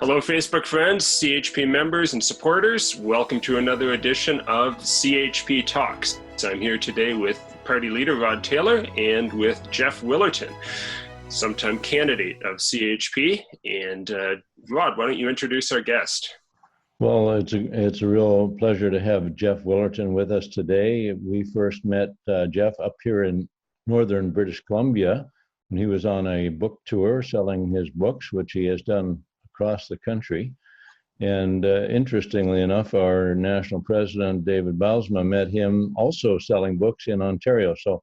Hello, Facebook friends, CHP members and supporters. Welcome to another edition of CHP Talks. I'm here today with Party Leader Rod Taylor and with Jeff Willerton, sometime candidate of CHP. And Rod, why don't you introduce our guest? Well, it's a real pleasure to have Jeff Willerton with us today. We first met Jeff up here in northern British Columbia when he was on a book tour selling his books, which he has done across the country. And interestingly enough, our national president, David Bylsma, met him also selling books in Ontario. So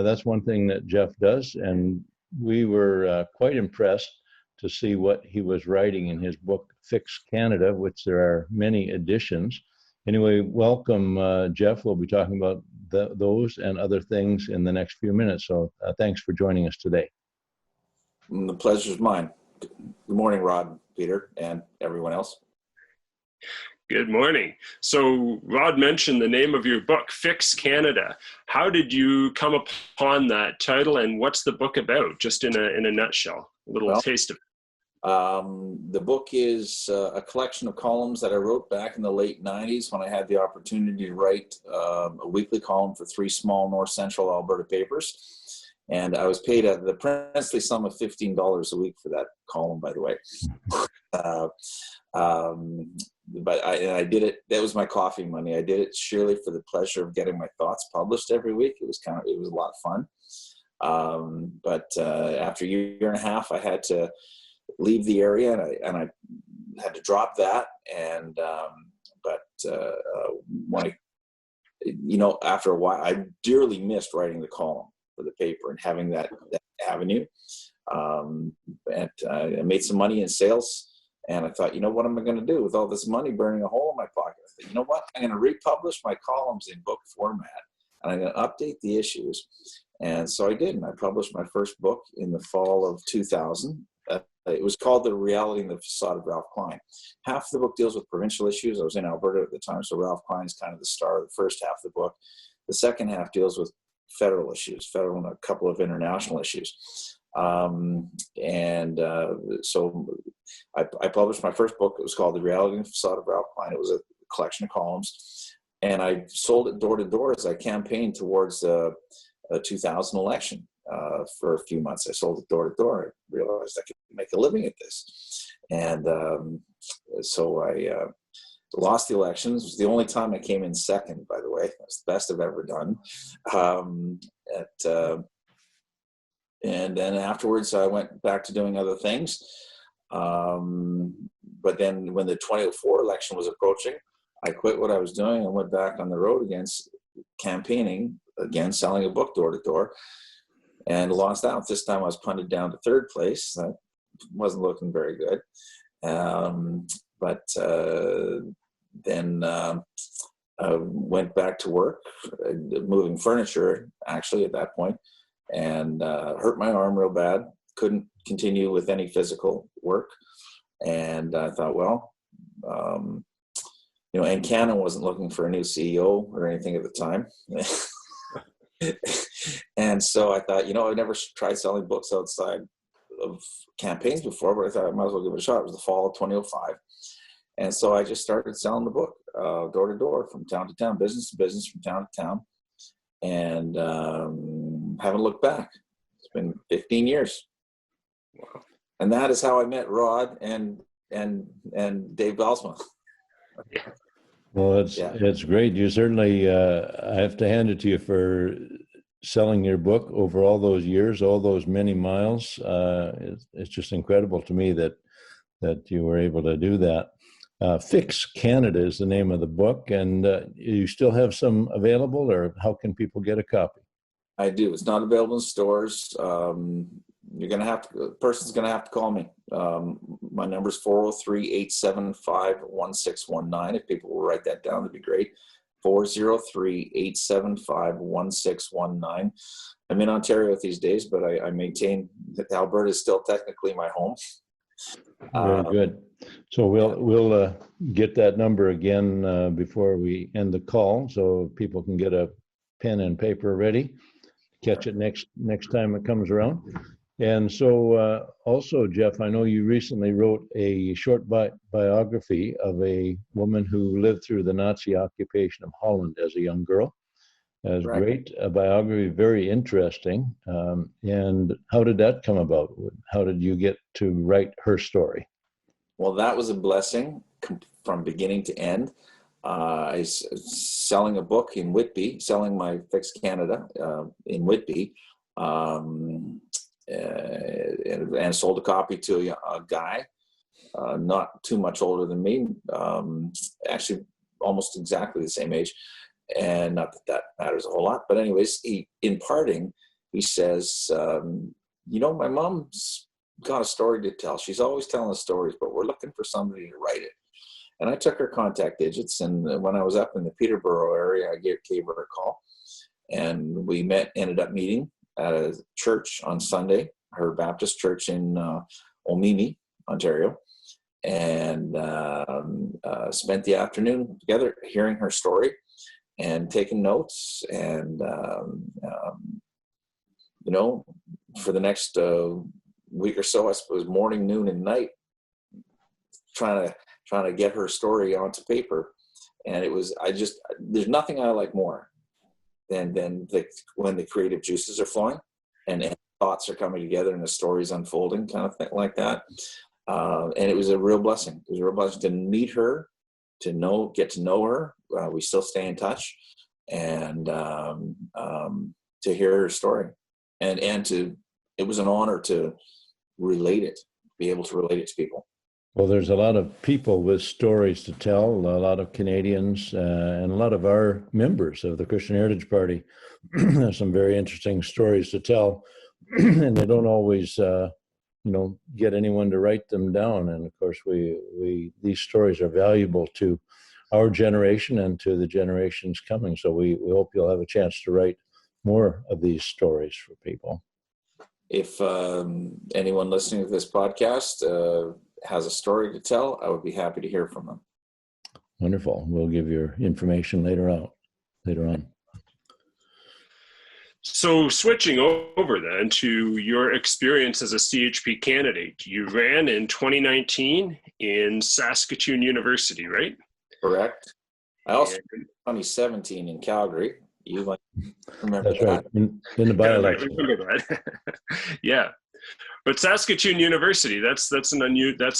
that's one thing that Jeff does. And we were quite impressed to see what he was writing in his book, Fix Canada, which there are many editions. Anyway, welcome, Jeff. We'll be talking about those and other things in the next few minutes. So thanks for joining us today. The pleasure's mine. Good morning, Rod, Peter, and everyone else. Good morning. So Rod mentioned the name of your book, Fix Canada. How did you come upon that title, and what's the book about, just in a nutshell, a little taste of it? The book is a collection of columns that I wrote back in the late 90s when I had the opportunity to write a weekly column for 3 small North Central Alberta papers. And I was paid the princely sum of $15 a week for that column, by the way. But I did it. That was my coffee money. I did it sheerly for the pleasure of getting my thoughts published every week. It was a lot of fun. But after a year and a half, I had to leave the area, and I had to drop that. And after a while, I dearly missed writing the column for the paper and having that avenue. I made some money in sales, and I thought, what am I going to do with all this money burning a hole in my pocket? I thought, you know what? I'm going to republish my columns in book format, and I'm going to update the issues. And so I did, and I published my first book in the fall of 2000. It was called The Reality and the Facade of Ralph Klein. Half the book deals with provincial issues. I was in Alberta at the time, so Ralph Klein is kind of the star of the first half of the book. The second half deals with federal issues, federal and a couple of international issues. So I published my first book. It was called The Reality and the Facade of Ralph Klein. It was a collection of columns. And I sold it door to door as I campaigned towards the 2000 election. For a few months, I sold it door to door. I realized I could make a living at this. And so I lost the elections. It was the only time I came in second, by the way. That's the best I've ever done. And then afterwards, I went back to doing other things. But then when the 2004 election was approaching, I quit what I was doing and went back on the road again, campaigning again, selling a book door to door, and lost out. This time I was punted down to third place. That wasn't looking very good. Then went back to work, moving furniture, actually, at that point, and hurt my arm real bad. Couldn't continue with any physical work. And I thought, and Canon wasn't looking for a new CEO or anything at the time. And so I thought, I'd never tried selling books outside of campaigns before, but I thought I might as well give it a shot. It was the fall of 2005. And so I just started selling the book door to door, from town to town, business to business, from town to town, and haven't looked back. It's been 15 years. Wow. And that is how I met Rod and Dave Bylsma. Yeah. Well, it's great. You certainly, I have to hand it to you for selling your book over all those years, all those many miles. It's just incredible to me that you were able to do that. Fix Canada is the name of the book, and you still have some available, or how can people get a copy? I do. It's not available in stores. The person's going to have to call me. My number is 403-875-1619. If people will write that down, that'd be great. 403-875-1619. I'm in Ontario these days, but I maintain that Alberta is still technically my home. Very good. So we'll get that number again before we end the call, so people can get a pen and paper ready. Catch it next time it comes around. And so also, Jeff, I know you recently wrote a short biography of a woman who lived through the Nazi occupation of Holland as a young girl. That was great. A biography, very interesting. And how did that come about? How did you get to write her story? Well, that was a blessing from beginning to end. I was selling a book in Whitby, selling my Fixed Canada in Whitby, and sold a copy to a guy not too much older than me, actually almost exactly the same age. And not that that matters a whole lot, but anyways, in parting, he says, my mom's got a story to tell. She's always telling us stories, but we're looking for somebody to write it. And I took her contact digits, and when I was up in the Peterborough area, I gave her a call, and we ended up meeting at a church on Sunday, her Baptist church in Omemee, Ontario, and spent the afternoon together hearing her story and taking notes. And, for the next week or so, I suppose, morning, noon, and night, trying to get her story onto paper. And there's nothing I like more than when the creative juices are flowing and thoughts are coming together and the story's unfolding, kind of thing like that. And it was a real blessing. It was a real blessing to meet her, get to know her. We still stay in touch, and to hear her story, and it was an honor to be able to relate it to people. Well, there's a lot of people with stories to tell, a lot of Canadians and a lot of our members of the Christian Heritage Party have some very interesting stories to tell, and they don't always, get anyone to write them down. And of course, these stories are valuable to our generation and to the generations coming. So we hope you'll have a chance to write more of these stories for people. If anyone listening to this podcast has a story to tell, I would be happy to hear from them. Wonderful. We'll give your information later on. So switching over then to your experience as a CHP candidate, you ran in 2019 in Saskatoon-University, right? Correct. I also ran in 2017 in Calgary. You might remember That's that. Right. In the by-election. I remember that. Yeah. But Saskatoon-University, that's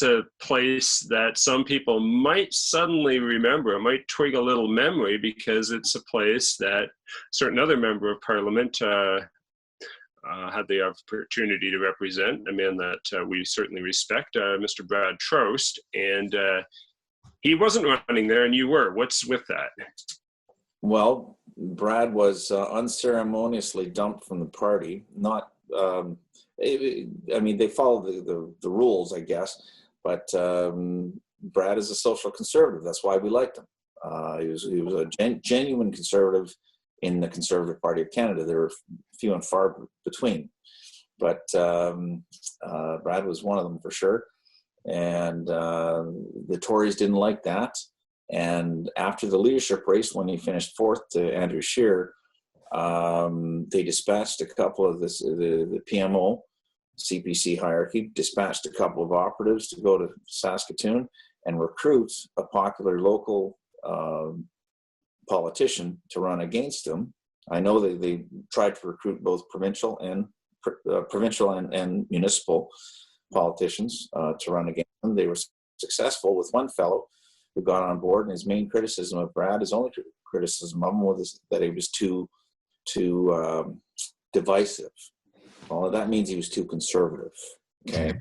a place that some people might suddenly remember. It might twig a little memory because it's a place that a certain other member of Parliament had the opportunity to represent, a man that we certainly respect, Mr. Brad Trost, and he wasn't running there, and you were. What's with that? Well, Brad was unceremoniously dumped from the party. Not, they follow the rules, I guess. But Brad is a social conservative. That's why we liked him. He was a genuine conservative in the Conservative Party of Canada. There were few and far between, but Brad was one of them for sure. And the Tories didn't like that. And after the leadership race, when he finished fourth to Andrew Scheer, they dispatched a couple of the PMO, CPC hierarchy, dispatched a couple of operatives to go to Saskatoon and recruit a popular local politician to run against him. I know that they tried to recruit both provincial and municipal politicians to run against him. They were successful with one fellow who got on board, and his main criticism of Brad, his only criticism of him, was that he was too divisive. Well, that means he was too conservative. Okay,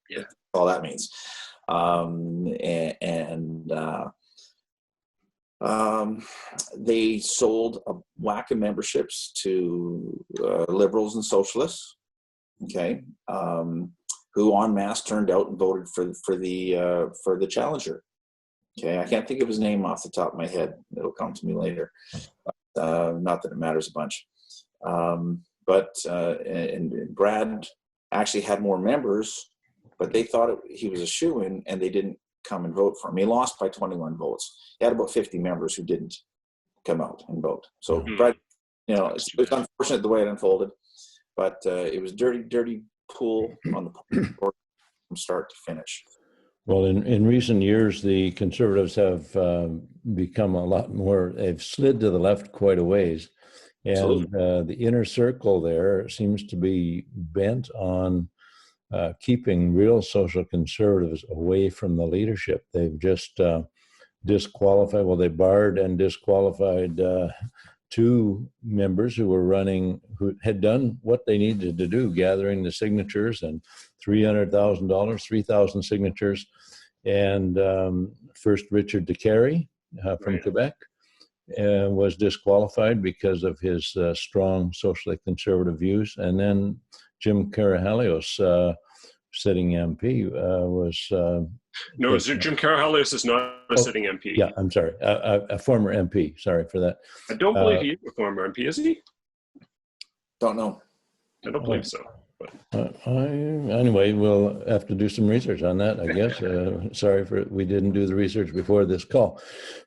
yeah, all that means. They sold a whack of memberships to liberals and socialists. Okay, who en masse turned out and voted for the challenger. Okay, I can't think of his name off the top of my head. It'll come to me later. Not that it matters a bunch. But Brad actually had more members, but they thought he was a shoo-in, and they didn't come and vote for him. He lost by 21 votes. He had about 50 members who didn't come out and vote. So Brad, it was unfortunate the way it unfolded, but it was dirty pull on the party from start to finish. Well, in recent years, the Conservatives have become a lot more, they've slid to the left quite a ways. And the inner circle there seems to be bent on keeping real social conservatives away from the leadership. They've just disqualified, well, they barred and disqualified two members who were running, who had done what they needed to do, gathering the signatures, and $300,000, 3,000 signatures. And first Richard DeCarry from Quebec was disqualified because of his strong socially conservative views. And then Jim Karahalios, sitting MP, was... No, Jim Karahalios is not a sitting MP. Yeah, I'm sorry. A former MP. Sorry for that. I don't believe he is a former MP, is he? Don't know. I don't believe so. Anyway, we'll have to do some research on that, I guess. Sorry we didn't do the research before this call.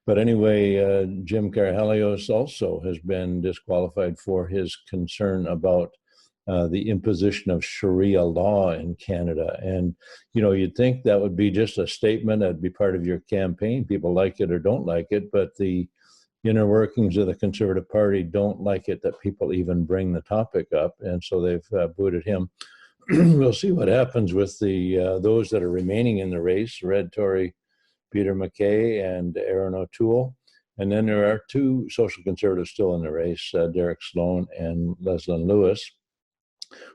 But anyway, Jim Karahalios also has been disqualified for his concern about the imposition of Sharia law in Canada. And, you know, you'd think that would be just a statement that'd be part of your campaign. People like it or don't like it, but the inner workings of the Conservative Party don't like it that people even bring the topic up. And so they've booted him. We'll see what happens with the those that are remaining in the race, Red Tory Peter MacKay and Aaron O'Toole. And then there are two social conservatives still in the race, Derek Sloan and Leslyn Lewis.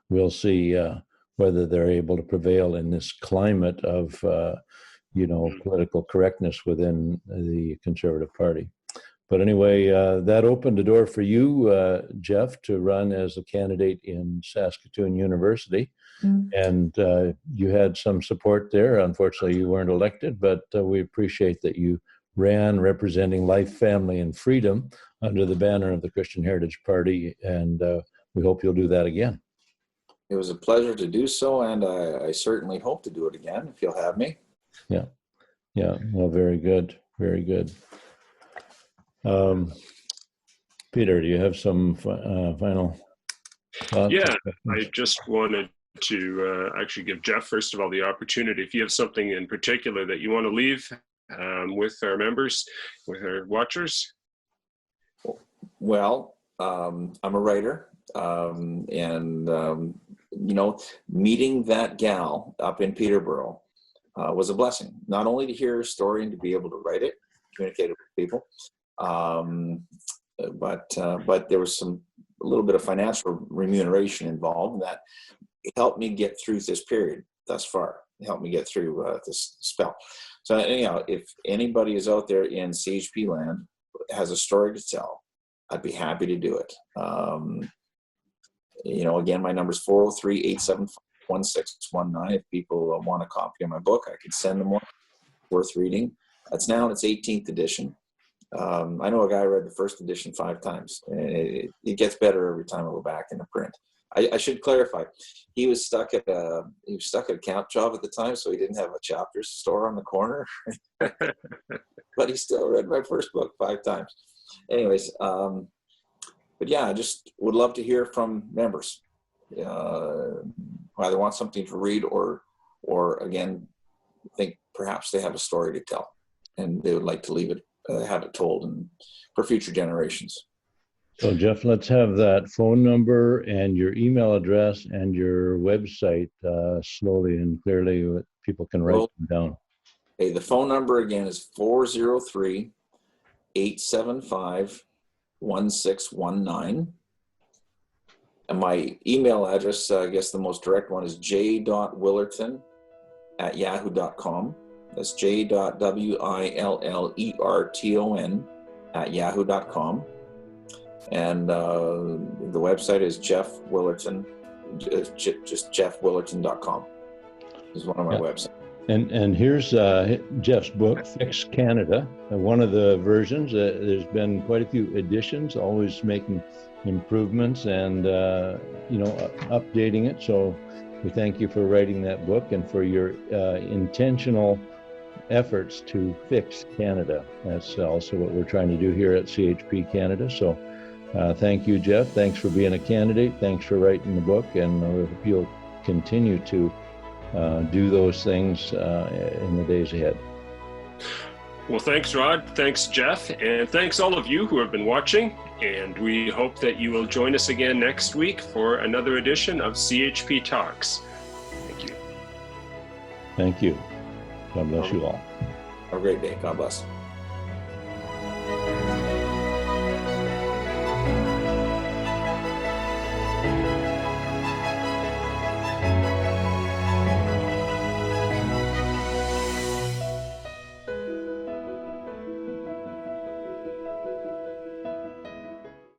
We'll see whether they're able to prevail in this climate of, political correctness within the Conservative Party. But anyway, that opened the door for you, Jeff, to run as a candidate in Saskatoon-University. And you had some support there. Unfortunately, you weren't elected, but we appreciate that you ran representing life, family, and freedom under the banner of the Christian Heritage Party. And we hope you'll do that again. It was a pleasure to do so, and I certainly hope to do it again if you'll have me. Yeah. Well, very good. Very good. Peter, do you have some final thoughts? Yeah, I just wanted to actually give Jeff, first of all, the opportunity. If you have something in particular that you want to leave with our members, with our watchers. Well, I'm a writer, meeting that gal up in Peterborough was a blessing. Not only to hear her story and to be able to write it, communicate it with people, but there was a little bit of financial remuneration involved that helped me get through this period thus far. It helped me get through this spell. So anyhow, if anybody is out there in CHP land, has a story to tell, I'd be happy to do it. Again, my number is 403-875-1619. If people want a copy of my book, I could send them one. Worth reading. It's now in its 18th edition. I know a guy read the first edition 5 times. It gets better every time I go back in the print. I should clarify. He was stuck at a camp job at the time, so he didn't have a Chapters store on the corner. But he still read my first book 5 times. Anyways, but yeah, I just would love to hear from members. Either want something to read or again, think perhaps they have a story to tell and they would like to leave it, have it told and for future generations. So Jeff, let's have that phone number and your email address and your website slowly and clearly. People can write them down. Okay, the phone number again is 403-875-1619. And my email address, I guess the most direct one is j.willerton@yahoo.com. That's j.willerton@yahoo.com. And the website is Jeff Willerton, just jeffwillerton.com is one of my websites. And here's Jeff's book, Fix Canada. One of the versions, there's been quite a few editions, always making improvements and, updating it. So we thank you for writing that book and for your intentional efforts to fix Canada. That's also what we're trying to do here at CHP Canada. So thank you, Jeff. Thanks for being a candidate. Thanks for writing the book. And I hope you'll continue to do those things in the days ahead. Well, thanks, Rod. Thanks, Jeff. And thanks all of you who have been watching. And we hope that you will join us again next week for another edition of CHP Talks. Thank you. Thank you. God bless you all. Have a great day. God bless.